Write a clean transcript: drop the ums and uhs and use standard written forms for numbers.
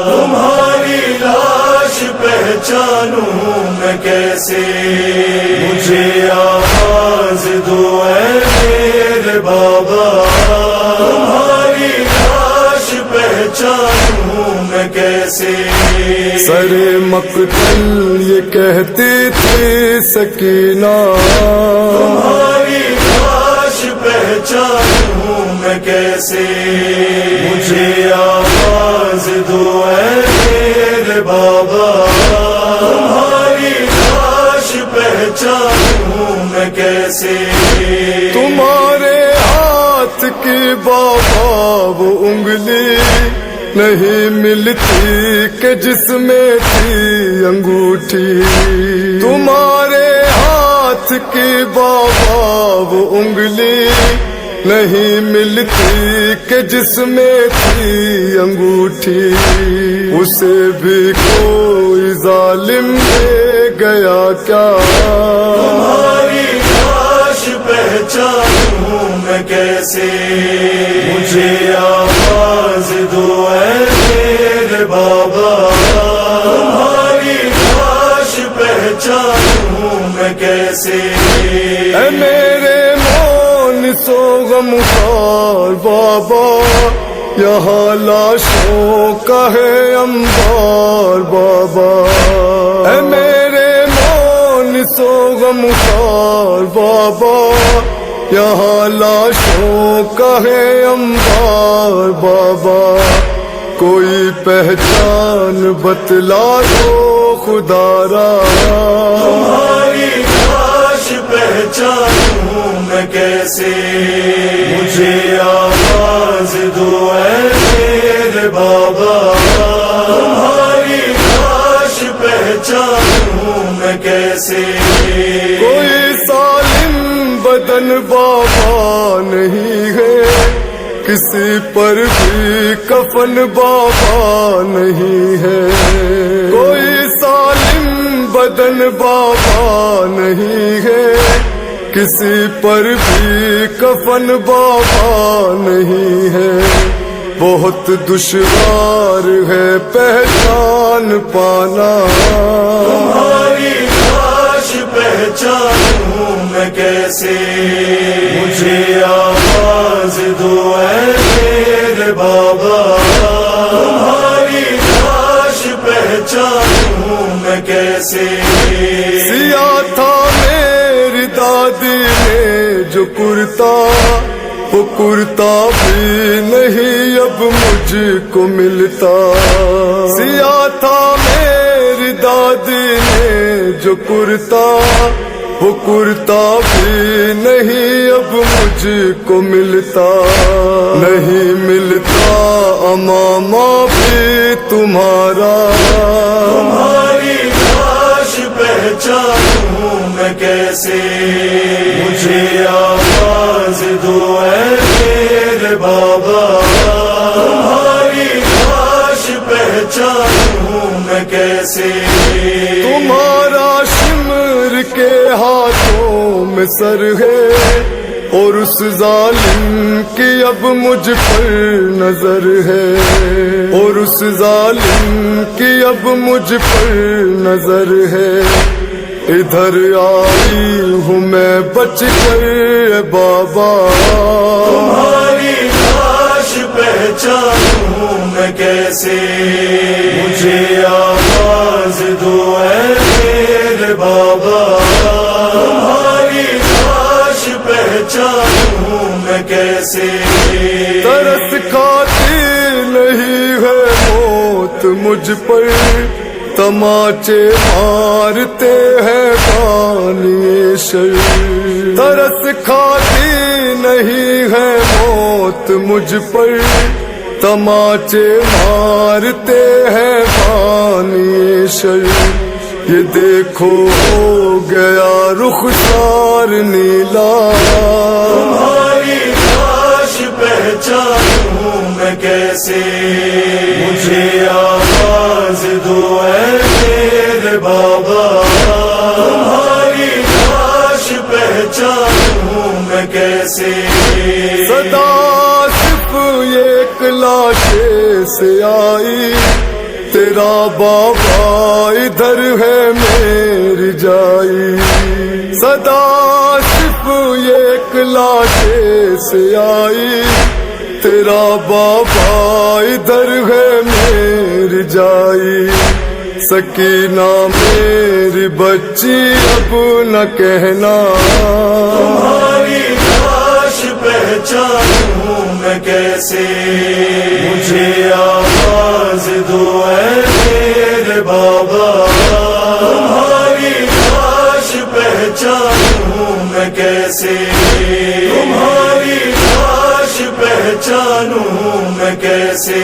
تمہاری لاش پہچانوں میں کیسے، مجھے آواز دو اے میرے بابا، تمہاری لاش پہچانوں میں کیسے۔ سر مقتل یہ کہتی تھی سکینہ، تمہاری لاش پہچانوں میں کیسے، مجھے آواز دو اے میرے بابا، تمہاری لاش پہچانوں میں کیسے۔ تمہارے ہاتھ کی بابا وہ انگلی نہیں ملتی کہ جس میں تھی انگوٹھی، تمہارے ہاتھ کی بابا وہ انگلی نہیں ملتی کہ جس میں تھی انگوٹھی، اسے بھی کوئی ظالم لے گیا کیا، تمہاری لاش پہچانوں میں کیسے، مجھے آواز دو اے میرے بابا، تمہاری لاش پہچانوں میں کیسے۔ اے میرے مون سو غمخوار بابا، یہاں لاشوں کا ہے انبار بابا، اے میرے مون سو غمخوار بابا، یہاں لاشوں کا ہے انبار بابا، کوئی پہچان بتلا دو خدا را، تمہاری لاش پہچانوں میں کیسے، مجھے آواز دو اے میرے بابا، تمہاری لاش پہچانوں میں کیسے۔ کوئی سالم بدن بابا نہیں ہے، کسی پر بھی کفن بابا نہیں ہے، کوئی سالم بدن بابا نہیں ہے، کسی پر بھی کفن بابا نہیں ہے، بہت دشوار ہے پہچان پانا، تمہاری لاش پہچانوں میں کیسے، مجھے آواز دو اے میرے بابا، تمہاری لاش پہچانوں میں کیسے۔ سیاہ تھا میری دادی نے جو کرتا، وہ کرتا بھی نہیں اب مجھ کو ملتا، سیاہ تھا میری دادی نے جو کرتا، وہ کرتا بھی نہیں اب مجھ کو ملتا، نہیں ملتا امامہ بھی تمہارا، تمہاری لاش پہچانوں میں کیسے، مجھے آواز دو اے میرے بابا، تمہاری لاش پہچانوں میں کیسے۔ تمہارا شمر کے ہاتھوں میں سر ہے، اور اس ظالم کی اب مجھ پر نظر ہے، اور اس ظالم کی اب مجھ پر نظر ہے، ادھر آئی ہوں میں بچ کر بابا، تمہاری لاش پہچانوں میں کیسے، مجھے آواز دو اے میرے بابا، تمہاری لاش پہچانوں میں کیسے۔ ترس کھاتی نہیں ہے موت مجھ پر، تماچے مارتے ہیں بانی شر، ترس کھاتی نہیں ہے موت مجھ پر، تماچے مارتے ہیں بانی شر، یہ دیکھو ہو گیا رخسار نیلا، تمہاری لاش پہچانوں میں کیسے، مجھے آواز دو اے میرے بابا، تمہاری لاش پہچانوں میں کیسے۔ صدا صرف ایک لاشے سے آئی، تیرا بابا ادھر ہے میری جائی، صدا صرف ایک لاشے سے آئی، تیرا بابا ادھر ہے میری جائی، سکینہ میری بچی اب نہ کہنا، تمہاری لاش پہچانوں میں کیسے، مجھے آواز دو اے میرے بابا، تمہاری لاش پہچانوں میں کیسے، تمہاری لاش پہچانوں میں کیسے،